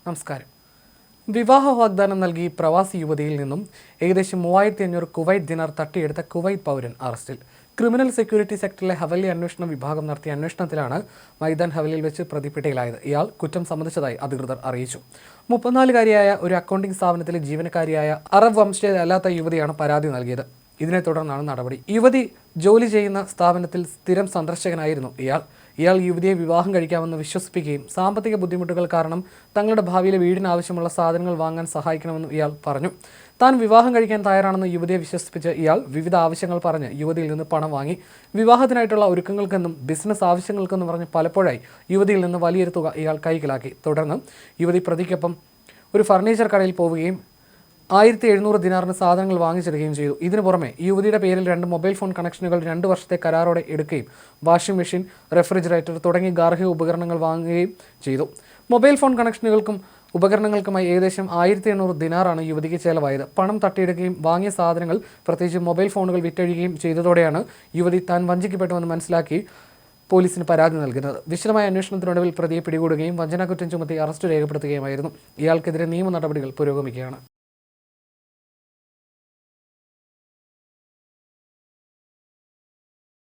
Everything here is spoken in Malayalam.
നമസ്കാരം. വിവാഹ വാഗ്ദാനം നൽകി പ്രവാസി യുവതിയിൽ നിന്നും ഏകദേശം 3500 കുവൈറ്റ് ദിനാർ തട്ടിയെടുത്ത കുവൈറ്റ് പൗരൻ അറസ്റ്റിൽ. ക്രിമിനൽ സെക്യൂരിറ്റി സെക്ടറിലെ ഹവലി അന്വേഷണ വിഭാഗം നടത്തിയ അന്വേഷണത്തിലാണ് മൈതാൻ ഹവലിയിൽ വെച്ച് പ്രതി പിടിയിലായത്. ഇയാൾ കുറ്റം സമ്മതിച്ചതായി അധികൃതർ അറിയിച്ചു. 34-കാരിയായ ഒരു അക്കൗണ്ടിംഗ് സ്ഥാപനത്തിലെ ജീവനക്കാരിയായ അറബ് വംശജയല്ലാത്ത യുവതിയാണ് പരാതി നൽകിയത്. ഇതിനെ തുടർന്നാണ് നടപടി. യുവതി ജോലി ചെയ്യുന്ന സ്ഥാപനത്തിൽ സ്ഥിരം സന്ദർശകനായിരുന്നു ഇയാൾ യുവതിയെ വിവാഹം കഴിക്കാമെന്ന് വിശ്വസിപ്പിക്കുകയും സാമ്പത്തിക ബുദ്ധിമുട്ടുകൾ കാരണം തങ്ങളുടെ ഭാവിയിലെ വീടിനാവശ്യമുള്ള സാധനങ്ങൾ വാങ്ങാൻ സഹായിക്കണമെന്നും ഇയാൾ പറഞ്ഞു. താൻ വിവാഹം കഴിക്കാൻ തയ്യാറാണെന്ന് യുവതിയെ വിശ്വസിപ്പിച്ച് ഇയാൾ വിവിധ ആവശ്യങ്ങൾ പറഞ്ഞ് യുവതിയിൽ നിന്ന് പണം വാങ്ങി. വിവാഹത്തിനായിട്ടുള്ള ഒരുക്കങ്ങൾക്കെന്നും ബിസിനസ് ആവശ്യങ്ങൾക്കെന്നും പറഞ്ഞ് പലപ്പോഴായി യുവതിയിൽ നിന്ന് വലിയൊരു തുക ഇയാൾ കൈക്കലാക്കി. തുടർന്ന് യുവതി പ്രതിക്കൊപ്പം ഒരു ഫർണിച്ചർ കടയിൽ പോവുകയും 1700 ദിനാറിന് സാധനങ്ങൾ വാങ്ങിച്ചെടുക്കുകയും ചെയ്തു. ഇതിനു പുറമെ യുവതിയുടെ പേരിൽ 2 മൊബൈൽ ഫോൺ കണക്ഷനുകൾ 2 വർഷത്തെ കരാറോടെ എടുക്കുകയും വാഷിംഗ് മെഷീൻ, റെഫ്രിജറേറ്റർ തുടങ്ങിയ ഗാർഹിക ഉപകരണങ്ങൾ വാങ്ങുകയും ചെയ്തു. മൊബൈൽ ഫോൺ കണക്ഷനുകൾക്കും ഉപകരണങ്ങൾക്കുമായി ഏകദേശം 1800 ദിനാറാണ് യുവതിക്ക് ചെലവായത്. പണം തട്ടിയെടുക്കുകയും വാങ്ങിയ സാധനങ്ങൾ പ്രത്യേകിച്ച് മൊബൈൽ ഫോണുകൾ വിറ്റഴിക്കുകയും ചെയ്തതോടെയാണ് യുവതി താൻ വഞ്ചിക്കപ്പെട്ടുവെന്ന് മനസ്സിലാക്കി പോലീസിന് പരാതി നൽകുന്നത്. വിശദമായ അന്വേഷണത്തിനൊടുവിൽ പ്രതിയെ പിടികൂടുകയും വഞ്ചനാക്കുറ്റം ചുമത്തി അറസ്റ്റ് രേഖപ്പെടുത്തുകയുമായിരുന്നു. ഇയാൾക്കെതിരെ നിയമ നടപടികൾ പുരോഗമിക്കുകയാണ്.